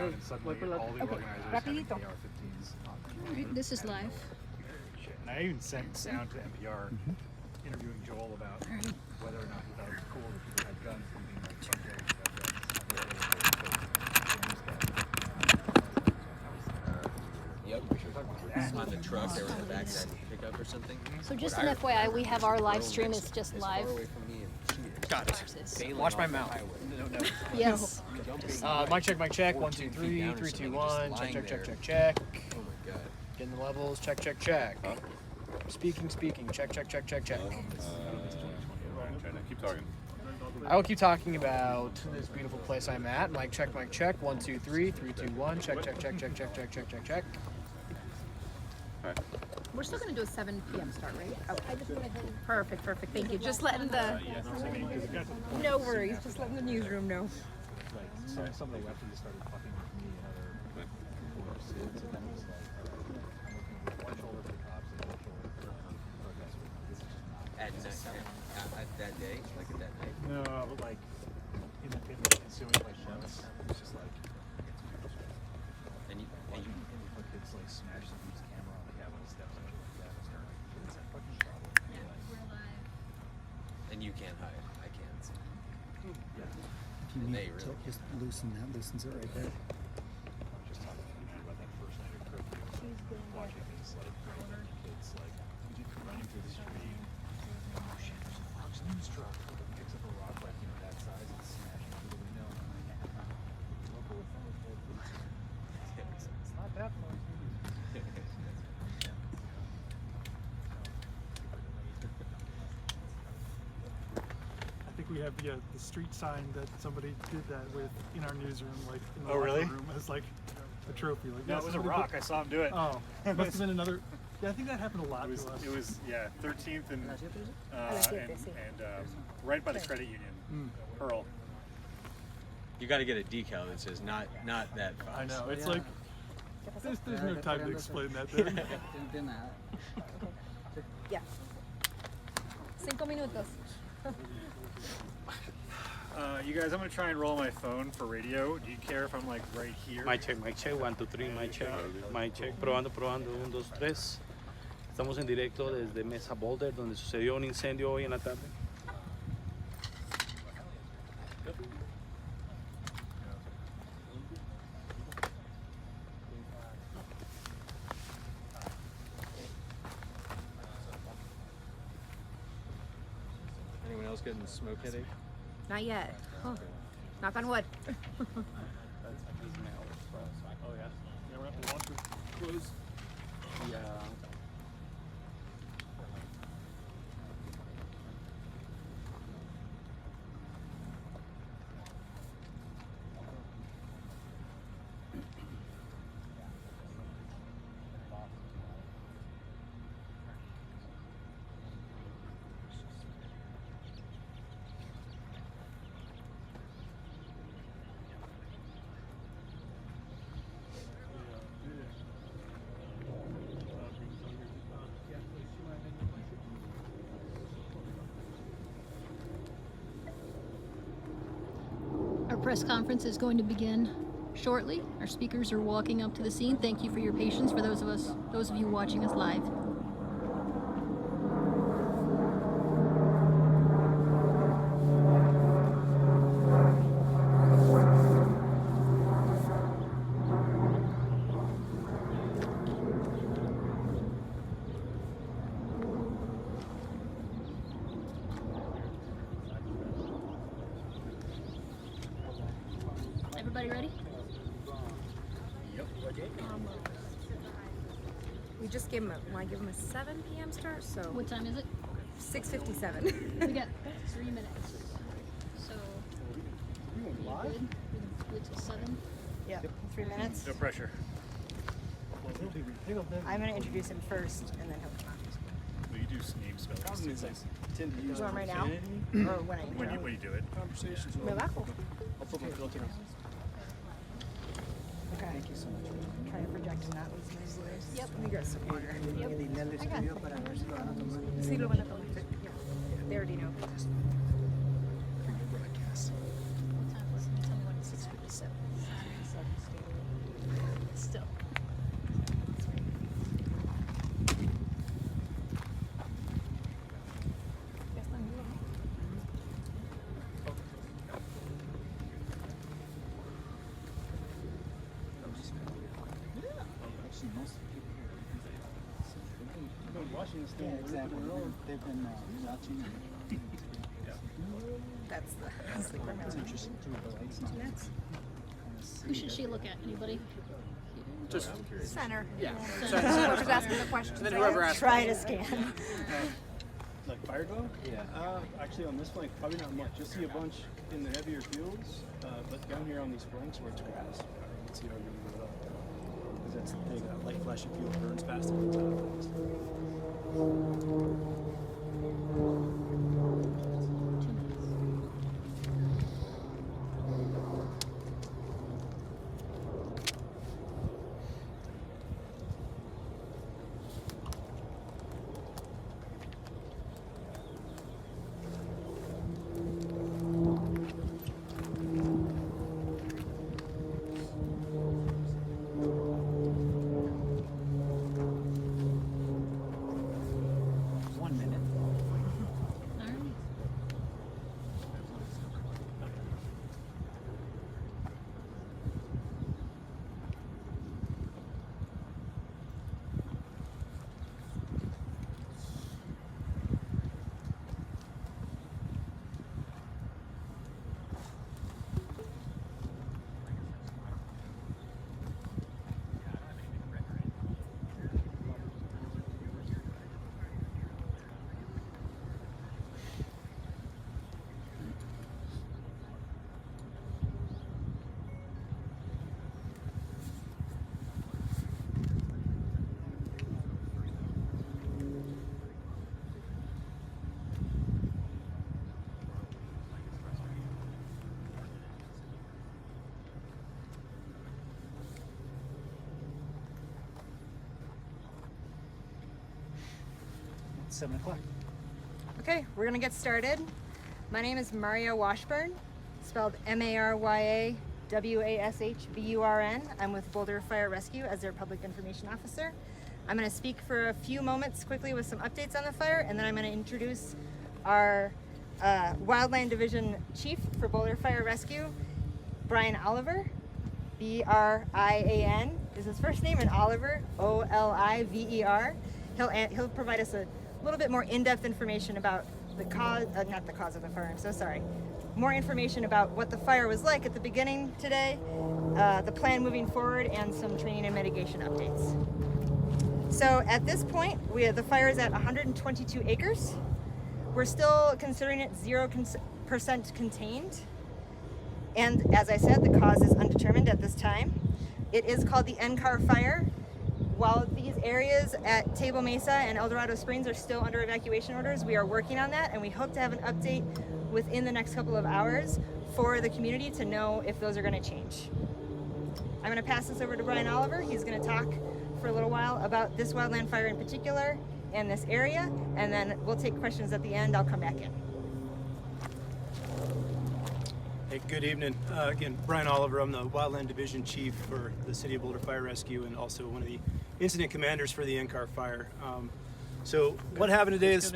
around and suddenly all the organizers had AR-15s on them. This is live. And I even sent sound to NPR interviewing Joel about whether or not he thought it was cool that people had guns, and being like, some guys Yep. On the truck, they were in the back of that pickup or something. So just an FYI, we have our live stream. It's just live. Got it. Watch my mouth. Yes. Mic check. 1, 2, 3, 3, 2, 1. Check. Oh my god. Getting the levels. Check. Speaking. Check. Keep talking. I will keep talking about this beautiful place I'm at. Mic check. 1, 2, 3, 3, 2, 1. Check. We're still going to do a 7 p.m. start, right? Okay. Perfect. Thank you. Just letting the... No worries. Just letting the newsroom know. Like, some of the lefties started fucking with me and other kids, and then it was like, I'm working one shoulder for the cops and one shoulder for protesters. At that day? Like at that night? No, but like, in the ensuing like months, it's just like, And you for kids like smash the dude's camera on the Capitol steps and shit like that. It's a fucking problem. and you can't hide. I can't. Yeah. If you need to just loosen that, loosens it right there. Just talking to me about that first night of curfew, watching these like kids like running through the street. Oh shit, there's a Fox News truck. Picks up a rock like that size and smashing through the window. Local authorities. It's not that Fox News. I think we have the street sign that somebody did that with in our newsroom, like in the Oh, really? locker room, as like a trophy. Like, No, yeah, it was a somebody rock. I saw him do it. Oh, it must have been another. Yeah, I think that happened a lot to us. It was 13th and right by the credit union, Pearl. You got to get a decal that says not that Fox. I know. It's like there's no time to explain that. Then. Yeah. 5 minutos. You guys, I'm gonna try and roll my phone for radio. Do you care if I'm like right here? Mic check, 1, 2, 3, mic check, probando, 1, 2, 3. Estamos en directo desde Mesa Boulder, donde sucedió un incendio hoy en la tarde. Anyone else getting smoke headache? Not yet. Oh. Knock on wood. Oh yeah. Yeah, we're up to one for close. Yeah. Our press conference is going to begin shortly. Our speakers are walking up to the scene. Thank you for your patience for those of you watching us live. Everybody ready? We just gave him want to give him a 7 p.m. start, so What time is it? 6:57. We got 3 minutes. So good? We're good till 7. Yeah, 3 minutes. No pressure. I'm going to introduce him first, and then he'll talk. Well, you do name spelling. Do you want him right now? Or when I When you do it. Me bajo. Okay. Thank you so much. Try to project in that was nice. Yep. Let me get some water. Sí, lo van a tomar. They already know. What time is it? Tell me when it's 6:57. Actually, most people here. I've been watching this thing. Yeah, exactly. They've been watching. That's the It's interesting too. The lights not. Who should she look at? Anybody? Just center. yeah. Whoever's asking the questions. And then whoever asks. Try to scan. Like fire glow? Yeah. Actually, on this flank, probably not much. You'll see a bunch in the heavier fields, but down here on these flanks where it's grass, you can see it really well. Because that's the thing, that light flashing field burns faster than top flames. 2 minutes. All right. It's 7 o'clock. Okay, we're gonna get started. My name is Maria Washburn, spelled M-A-R-Y-A-W-A-S-H-B-U-R-N. I'm with Boulder Fire Rescue as their public information officer. I'm gonna speak for a few moments quickly with some updates on the fire, and then I'm gonna introduce our Wildland Division Chief for Boulder Fire Rescue, Brian Oliver. B-R-I-A-N is his first name, and Oliver, O-L-I-V-E-R. He'll provide us a little bit more in-depth information about the cause, not the cause of the fire, I'm so sorry. More information about what the fire was like at the beginning today, the plan moving forward, and some training and mitigation updates. So at this point, the fire is at 122 acres. We're still considering it 0% contained. And as I said, the cause is undetermined at this time. It is called the NCAR fire. While these areas at Table Mesa and El Dorado Springs are still under evacuation orders, we are working on that, and we hope to have an update within the next couple of hours for the community to know if those are going to change. I'm going to pass this over to Brian Oliver. He's going to talk for a little while about this wildland fire in particular and this area, and then we'll take questions at the end. I'll come back in. Hey, good evening. Again, Brian Oliver. I'm the Wildland Division Chief for the City of Boulder Fire Rescue and also one of the incident commanders for the NCAR fire. So what happened today is...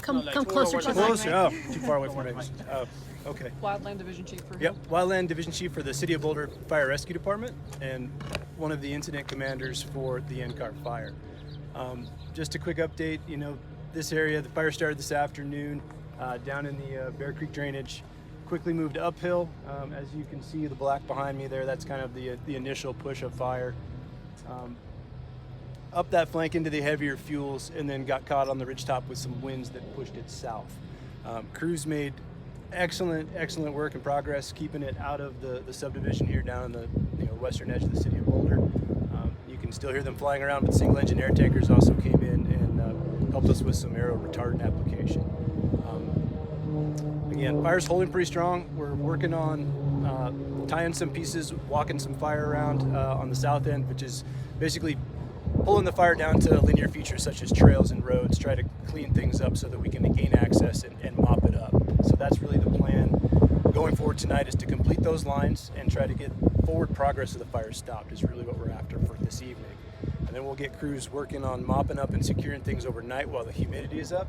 Come closer to the Closer? Oh, too far away from it. Okay. Wildland Division Chief for Yep, Wildland Division Chief for the City of Boulder Fire Rescue Department and one of the incident commanders for the NCAR fire. Just a quick update, you know, this area, the fire started this afternoon down in the Bear Creek drainage, quickly moved uphill. As you can see, the black behind me there, that's kind of the initial push of fire. Up that flank into the heavier fuels and then got caught on the ridgetop with some winds that pushed it south. Crews made excellent work and progress keeping it out of the subdivision here down on the western edge of the city of Boulder. You can still hear them flying around, but single engine air tankers also came in and helped us with some aero retardant application. Again, fire's holding pretty strong. We're working on tying some pieces, walking some fire around on the south end, which is basically pulling the fire down to linear features such as trails and roads, try to clean things up so that we can gain access and mop it up. So that's really the plan going forward tonight, is to complete those lines and try to get forward progress of the fire stopped is really what we're after for this evening. And then we'll get crews working on mopping up and securing things overnight while the humidity is up,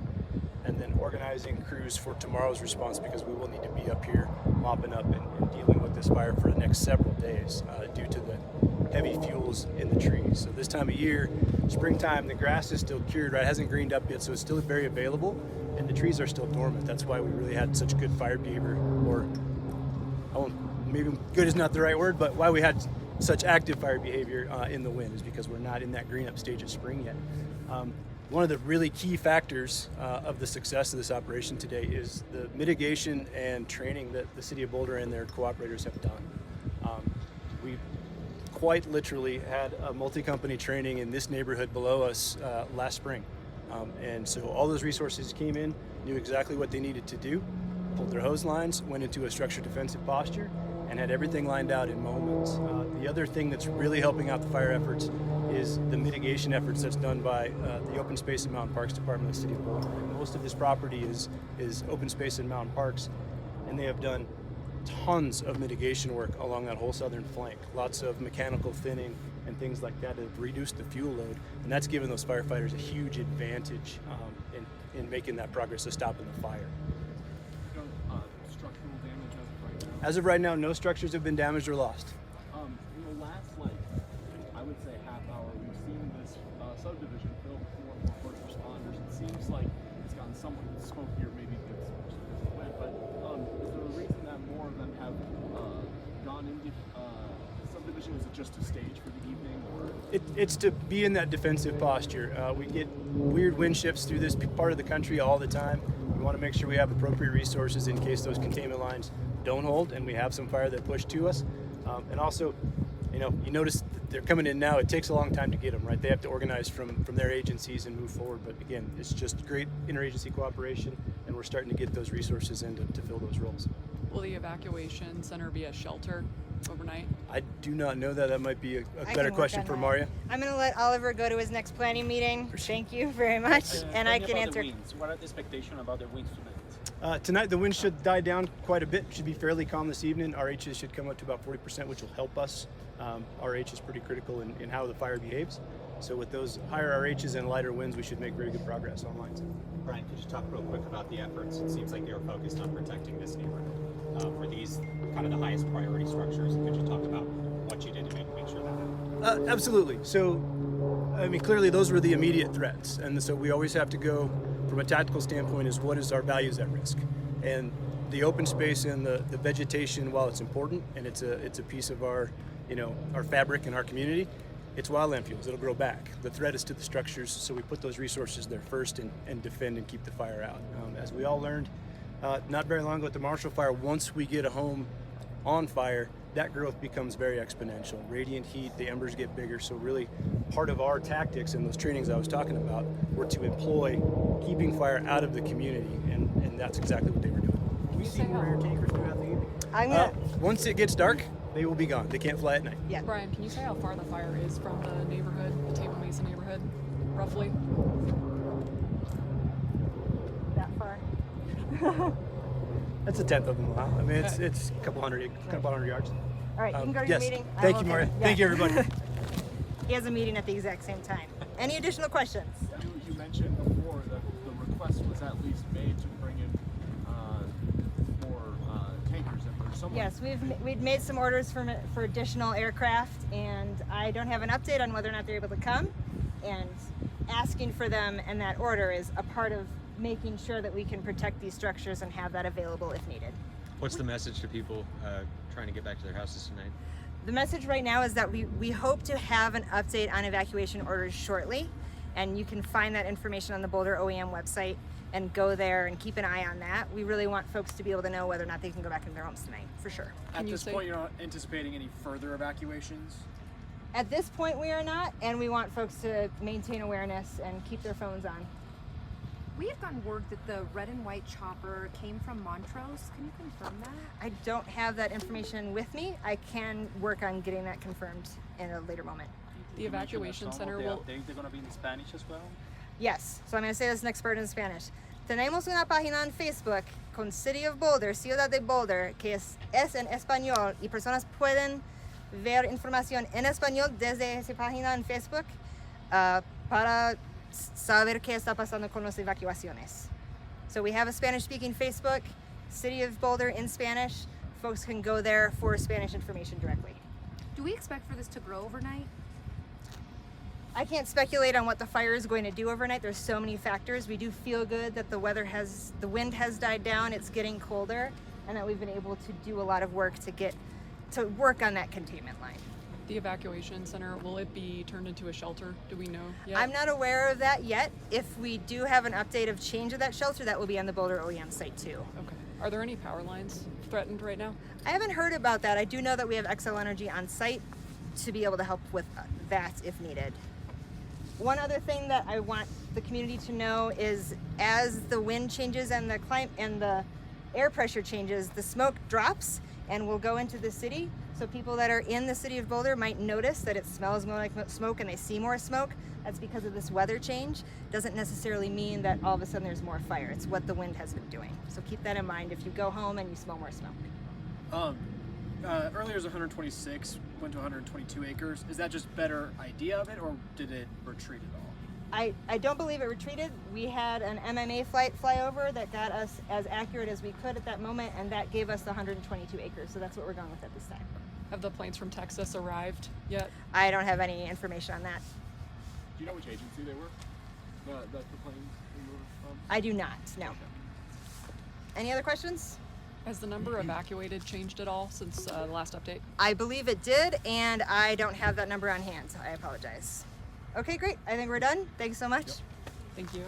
and then organizing crews for tomorrow's response, because we will need to be up here mopping up and dealing with this fire for the next several days due to the heavy fuels in the trees. So this time of year, springtime, the grass is still cured, right? It hasn't greened up yet, so it's still very available, and the trees are still dormant. That's why we really had such good fire behavior, or maybe good is not the right word, but why we had such active fire behavior in the wind is because we're not in that green up stage of spring yet. One of the really key factors of the success of this operation today is the mitigation and training that the City of Boulder and their cooperators have done. We quite literally had a multi-company training in this neighborhood below us last spring. And so all those resources came in, knew exactly what they needed to do, pulled their hose lines, went into a structured defensive posture, and had everything lined out in moments. The other thing that's really helping out the fire efforts is the mitigation efforts that's done by the Open Space and Mountain Parks Department of the City of Boulder. Most of this property is open space and mountain parks, and they have done tons of mitigation work along that whole southern flank. Lots of mechanical thinning and things like that have reduced the fuel load, and that's given those firefighters a huge advantage in making that progress to stopping the fire. Structural damage as of right now? As of right now, no structures have been damaged or lost. In the last, I would say half hour, we've seen this subdivision filled with more and more first responders. It seems like it's gotten somewhat smokier, maybe because it went, but is there a reason that more of them have gone into subdivision? Is it just a stage for the evening, or? It's to be in that defensive posture. We get weird wind shifts through this part of the country all the time. We want to make sure we have appropriate resources in case those containment lines don't hold and we have some fire that push to us. And also, you notice that they're coming in now. It takes a long time to get them, right? They have to organize from their agencies and move forward. But again, it's just great interagency cooperation, and we're starting to get those resources in to fill those roles. Will the evacuation center be a shelter overnight? I do not know that. That might be a I better can question work for on Maria. that. I'm going to let Oliver go to his next planning meeting. Thank you very much. And I can answer. What are the expectations about the winds tonight? Tonight the wind should die down quite a bit. Should be fairly calm this evening. RHs should come up to about 40%, which will help us. RH is pretty critical in how the fire behaves. So with those higher RHs and lighter winds, we should make very good progress on lines. Brian, could you talk real quick about the efforts? It seems like they were focused on protecting this neighborhood. For these kind of the highest priority structures, could you talk about what you did to make sure that happened? Absolutely. So, clearly those were the immediate threats. And so we always have to go from a tactical standpoint is what is our values at risk? And the open space and the vegetation, while it's important and it's a piece of our fabric and our community, it's wildland fuels. It'll grow back. The threat is to the structures, so we put those resources there first and defend and keep the fire out. As we all learned not very long ago at the Marshall Fire, once we get a home on fire, that growth becomes very exponential. Radiant heat, the embers get bigger, so really part of our tactics and those trainings I was talking about were to employ keeping fire out of the community, and that's exactly what they were doing. Can you see more air tankers throughout the evening? Once it gets dark, they will be gone. They can't fly at night. Yeah. Brian, can you say how far the fire is from the neighborhood, the Table Mesa neighborhood, roughly? That far. That's a tenth of a mile. It's a couple hundred yards. All right, you can go to yes. your meeting. Thank you, Maria. Yeah. Thank you, everybody. He has a meeting at the exact same time. Any additional questions? You mentioned before that the request was at least made to bring in more tankers, and there's someone. Yes, we've made some orders for additional aircraft, and I don't have an update on whether or not they're able to come. And asking for them and that order is a part of making sure that we can protect these structures and have that available if needed. What's the message to people trying to get back to their houses tonight? The message right now is that we hope to have an update on evacuation orders shortly, and you can find that information on the Boulder OEM website and go there and keep an eye on that. We really want folks to be able to know whether or not they can go back into their homes tonight, for sure. At this point, you're not anticipating any further evacuations? At this point, we are not, and we want folks to maintain awareness and keep their phones on. We have gotten word that the red and white chopper came from Montrose. Can you confirm that? I don't have that information with me. I can work on getting that confirmed in a later moment. The evacuation center will... They're going to be in Spanish as well? Yes, so I'm going to say this next part in Spanish. Tenemos una página en Facebook con City of Boulder, Ciudad de Boulder, que es en español y personas pueden ver información en español desde esa página en Facebook para saber qué está pasando con las evacuaciones. So we have a Spanish-speaking Facebook, City of Boulder in Spanish. Folks can go there for Spanish information directly. Do we expect for this to grow overnight? I can't speculate on what the fire is going to do overnight. There's so many factors. We do feel good that the wind has died down, it's getting colder, and that we've been able to do a lot of work to work on that containment line. The evacuation center, will it be turned into a shelter? Do we know yet? I'm not aware of that yet. If we do have an update of change of that shelter, that will be on the Boulder OEM site too. Okay. Are there any power lines threatened right now? I haven't heard about that. I do know that we have XL Energy on site to be able to help with that if needed. One other thing that I want the community to know is as the wind changes and the air pressure changes, the smoke drops and will go into the city. So people that are in the city of Boulder might notice that it smells more like smoke and they see more smoke. That's because of this weather change. Doesn't necessarily mean that all of a sudden there's more fire. It's what the wind has been doing. So keep that in mind if you go home and you smell more smoke. Earlier it was 126, went to 122 acres. Is that just better idea of it, or did it retreat at all? I don't believe it retreated. We had an MMA flight fly over that got us as accurate as we could at that moment, and that gave us the 122 acres. So that's what we're going with at this time. Have the planes from Texas arrived yet? I don't have any information on that. Do you know which agency they were? That the planes were from? I do not, no. Any other questions? Has the number evacuated changed at all since the last update? I believe it did, and I don't have that number on hand, so I apologize. Okay, great. I think we're done. Thanks so much. Thank you.